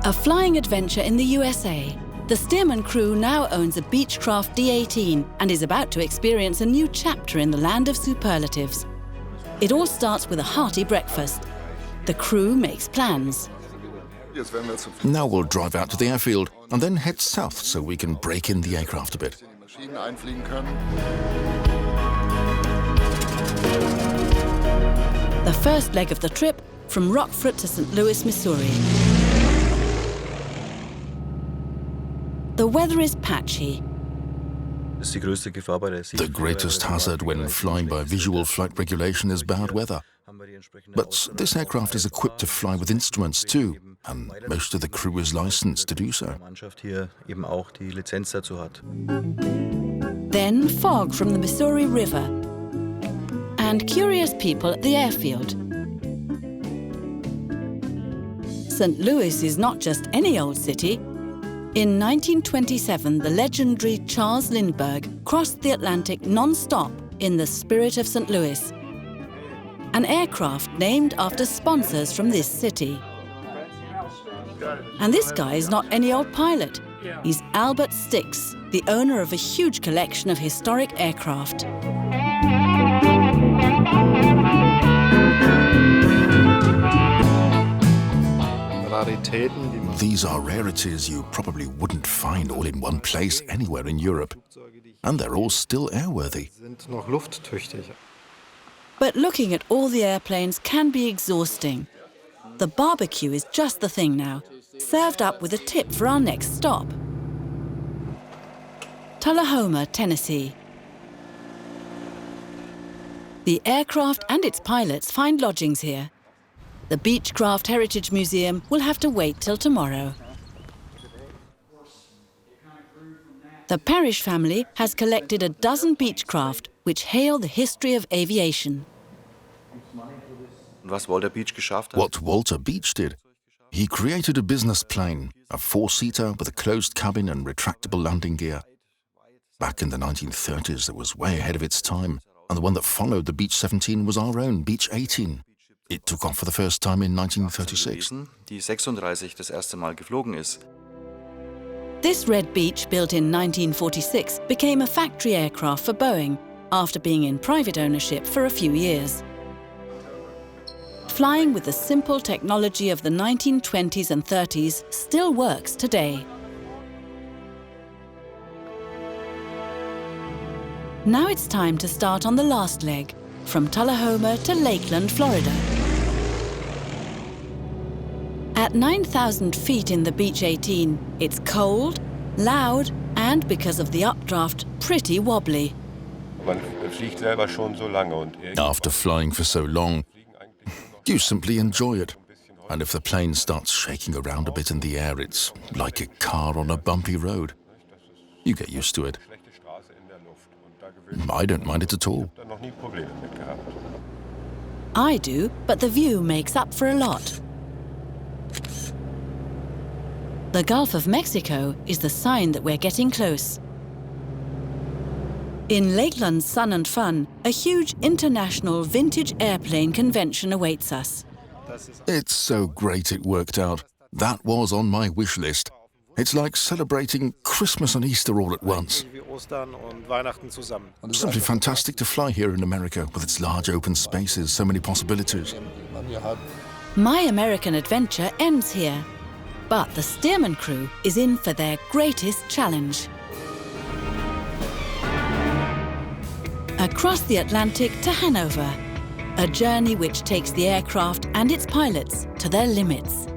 A flying adventure in the USA. The Stearman Crew now owns a Beechcraft D18 and is about to experience a new chapter in the land of superlatives. It all starts with a hearty breakfast. The crew makes plans. Now we'll drive out to the airfield and then head south so we can break in the aircraft a bit. The first leg of the trip from Rockford to St. Louis, Missouri. The weather is patchy. The greatest hazard when flying by visual flight regulation is bad weather. But this aircraft is equipped to fly with instruments too, and most of the crew is licensed to do so. Then fog from the Missouri River and curious people at the airfield. St. Louis is not just any old city. In 1927, the legendary Charles Lindbergh crossed the Atlantic non-stop in the spirit of St. Louis, an aircraft named after sponsors from this city. And this guy is not any old pilot. He's Albert Stix, the owner of a huge collection of historic aircraft. These are rarities you probably wouldn't find all in one place anywhere in Europe. And they're all still airworthy. But looking at all the airplanes can be exhausting. The barbecue is just the thing now, served up with a tip for our next stop. Tullahoma, Tennessee. The aircraft and its pilots find lodgings here. The Beechcraft Heritage Museum will have to wait till tomorrow. The Parrish family has collected a dozen Beechcraft which hail the history of aviation. What Walter Beech did, he created a business plane, a four-seater with a closed cabin and retractable landing gear. Back in the 1930s, it was way ahead of its time, and the one that followed the Beech 17 was our own Beech 18. It took off for the first time in 1936. This red Beech, built in 1946, became a factory aircraft for Boeing after being in private ownership for a few years. Flying with the simple technology of the 1920s and 30s still works today. Now it's time to start on the last leg, from Tullahoma to Lakeland, Florida. At 9,000 feet in the Beech 18, it's cold, loud, and because of the updraft, pretty wobbly. After flying for so long, you simply enjoy it. And if the plane starts shaking around a bit in the air, it's like a car on a bumpy road. You get used to it. I don't mind it at all. I do, but the view makes up for a lot. The Gulf of Mexico is the sign that we're getting close. In Lakeland's Sun and Fun, a huge international vintage airplane convention awaits us. It's so great it worked out. That was on my wish list. It's like celebrating Christmas and Easter all at once. Simply fantastic to fly here in America with its large open spaces, so many possibilities. My American adventure ends here, but the Stearman Crew is in for their greatest challenge. Across the Atlantic to Hanover, a journey which takes the aircraft and its pilots to their limits.